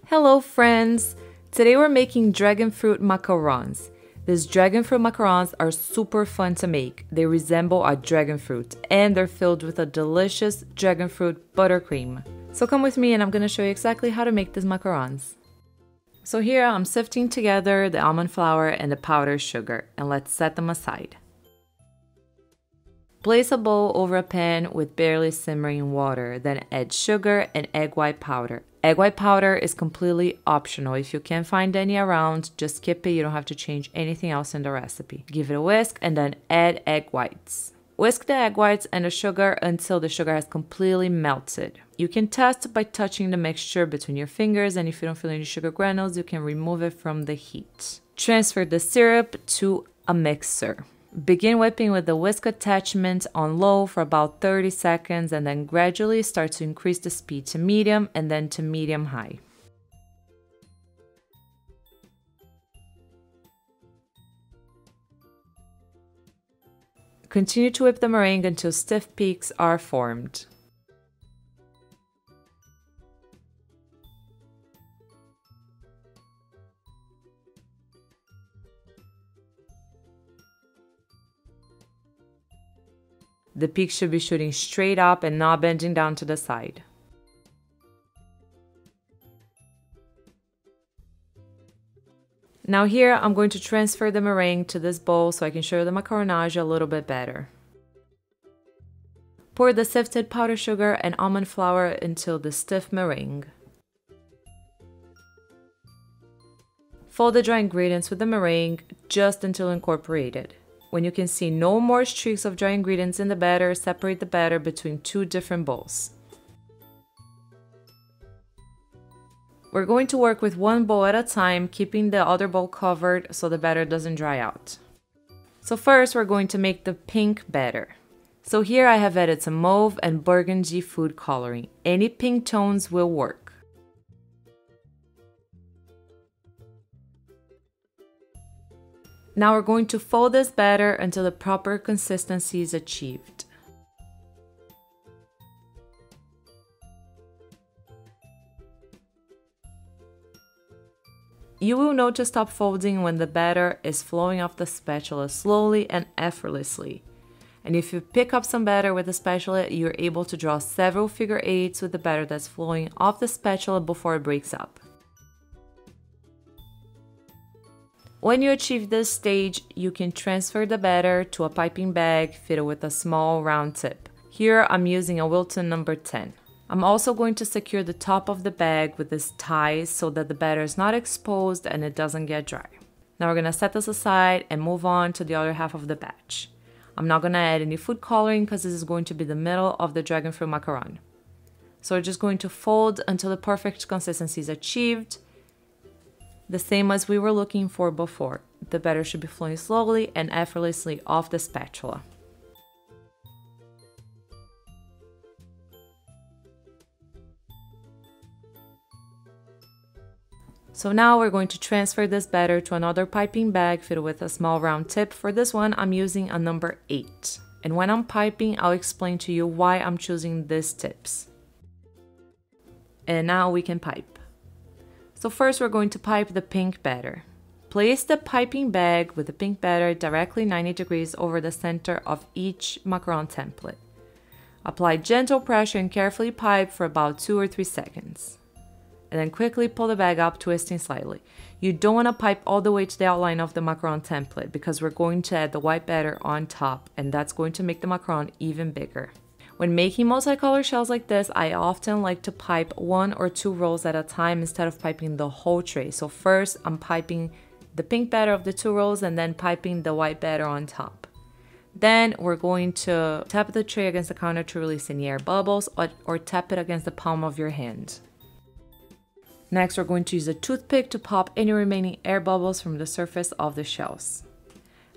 Hello friends! Today we're making Dragon Fruit Macarons. These Dragon Fruit Macarons are super fun to make. They resemble a dragon fruit and they're filled with a delicious Dragon Fruit Buttercream. So come with me and I'm going to show you exactly how to make these macarons. So here I'm sifting together the almond flour and the powdered sugar, and let's set them aside. Place a bowl over a pan with barely simmering water, then add sugar and egg white powder. Egg white powder is completely optional. If you can't find any around, just skip it. You don't have to change anything else in the recipe. Give it a whisk and then add egg whites. Whisk the egg whites and the sugar until the sugar has completely melted. You can test by touching the mixture between your fingers, and if you don't feel any sugar granules, you can remove it from the heat. Transfer the syrup to a mixer. Begin whipping with the whisk attachment on low for about 30 seconds and then gradually start to increase the speed to medium and then to medium-high. Continue to whip the meringue until stiff peaks are formed. The peaks should be shooting straight up and not bending down to the side. Now here I'm going to transfer the meringue to this bowl so I can show you the macaronage a little bit better. Pour the sifted powdered sugar and almond flour into the stiff meringue. Fold the dry ingredients with the meringue just until incorporated. When you can see no more streaks of dry ingredients in the batter, separate the batter between two different bowls. We're going to work with one bowl at a time, keeping the other bowl covered so the batter doesn't dry out. So first we're going to make the pink batter. So here I have added some mauve and burgundy food coloring. Any pink tones will work. Now we're going to fold this batter until the proper consistency is achieved. You will know to stop folding when the batter is flowing off the spatula slowly and effortlessly. And if you pick up some batter with the spatula, you're able to draw several figure eights with the batter that's flowing off the spatula before it breaks up. When you achieve this stage, you can transfer the batter to a piping bag fitted with a small round tip. Here I'm using a Wilton number 10. I'm also going to secure the top of the bag with these ties so that the batter is not exposed and it doesn't get dry. Now we're going to set this aside and move on to the other half of the batch. I'm not going to add any food coloring because this is going to be the middle of the Dragon Fruit Macaron. So we're just going to fold until the perfect consistency is achieved. The same as we were looking for before. The batter should be flowing slowly and effortlessly off the spatula. So now we're going to transfer this batter to another piping bag fitted with a small round tip. For this one, I'm using a number 8. And when I'm piping, I'll explain to you why I'm choosing these tips. And now we can pipe. So first we're going to pipe the pink batter. Place the piping bag with the pink batter directly 90 degrees over the center of each macaron template. Apply gentle pressure and carefully pipe for about 2 or 3 seconds. And then quickly pull the bag up, twisting slightly. You don't want to pipe all the way to the outline of the macaron template because we're going to add the white batter on top, and that's going to make the macaron even bigger. When making multicolored shells like this, I often like to pipe 1 or 2 rolls at a time instead of piping the whole tray. So first, I'm piping the pink batter of the 2 rolls and then piping the white batter on top. Then we're going to tap the tray against the counter to release any air bubbles or tap it against the palm of your hand. Next, we're going to use a toothpick to pop any remaining air bubbles from the surface of the shells.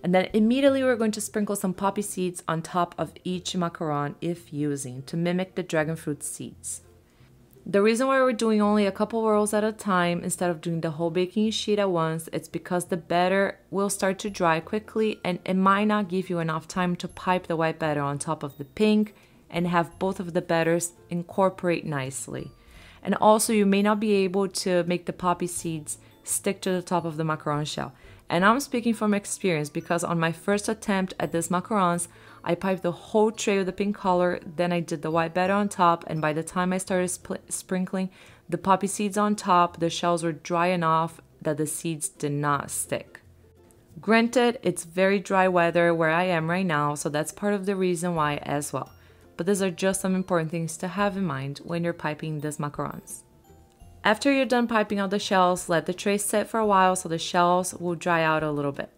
And then immediately we're going to sprinkle some poppy seeds on top of each macaron if using, to mimic the dragon fruit seeds. The reason why we're doing only a couple rolls at a time instead of doing the whole baking sheet at once, it's because the batter will start to dry quickly and it might not give you enough time to pipe the white batter on top of the pink and have both of the batters incorporate nicely. And also you may not be able to make the poppy seeds stick to the top of the macaron shell. And I'm speaking from experience because on my first attempt at these macarons, I piped the whole tray with the pink color, then I did the white batter on top, and by the time I started sprinkling the poppy seeds on top, the shells were dry enough that the seeds did not stick. Granted, it's very dry weather where I am right now, so that's part of the reason why as well. But these are just some important things to have in mind when you're piping these macarons. After you're done piping out the shells, let the tray sit for a while so the shells will dry out a little bit.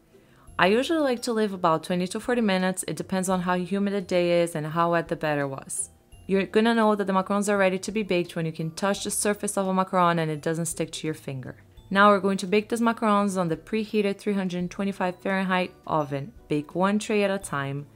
I usually like to leave about 20 to 40 minutes, it depends on how humid the day is and how wet the batter was. You're gonna know that the macarons are ready to be baked when you can touch the surface of a macaron and it doesn't stick to your finger. Now we're going to bake these macarons on the preheated 325 Fahrenheit oven. Bake one tray at a time.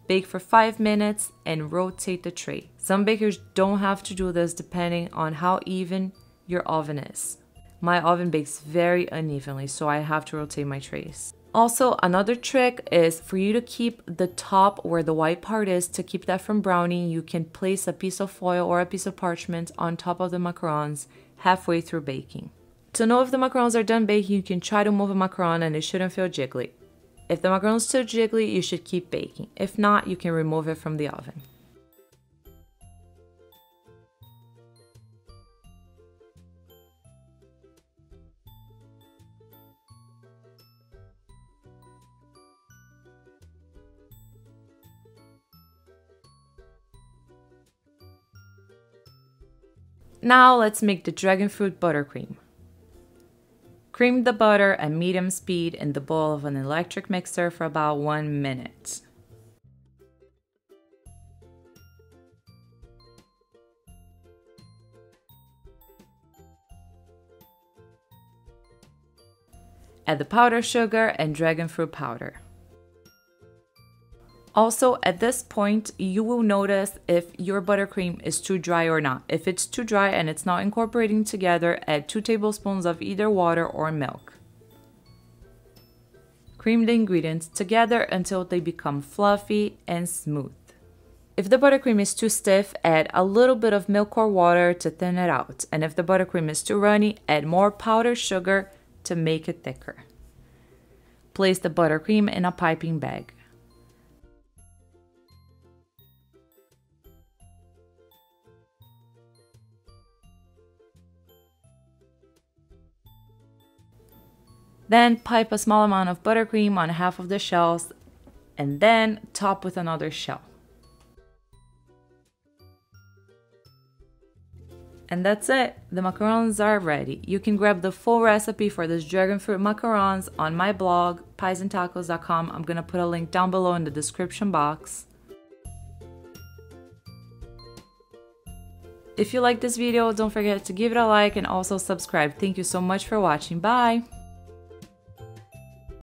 Bake for 5 minutes and rotate the tray. Some bakers don't have to do this depending on how even your oven is. My oven bakes very unevenly, so I have to rotate my trays. Also, another trick is for you to keep the top where the white part is. To keep that from browning, you can place a piece of foil or a piece of parchment on top of the macarons halfway through baking. To know if the macarons are done baking, you can try to move a macaron and it shouldn't feel jiggly. If the macaron is still jiggly, you should keep baking. If not, you can remove it from the oven. Now let's make the Dragon Fruit Buttercream. Cream the butter at medium speed in the bowl of an electric mixer for about 1 minute. Add the powdered sugar and dragon fruit powder. Also, at this point, you will notice if your buttercream is too dry or not. If it's too dry and it's not incorporating together, add 2 tablespoons of either water or milk. Cream the ingredients together until they become fluffy and smooth. If the buttercream is too stiff, add a little bit of milk or water to thin it out. And if the buttercream is too runny, add more powdered sugar to make it thicker. Place the buttercream in a piping bag. Then pipe a small amount of buttercream on half of the shells and then top with another shell. And that's it, the macarons are ready. You can grab the full recipe for this dragon fruit macarons on my blog, piesandtacos.com. I'm gonna put a link down below in the description box. If you like this video, don't forget to give it a like and also subscribe. Thank you so much for watching. Bye!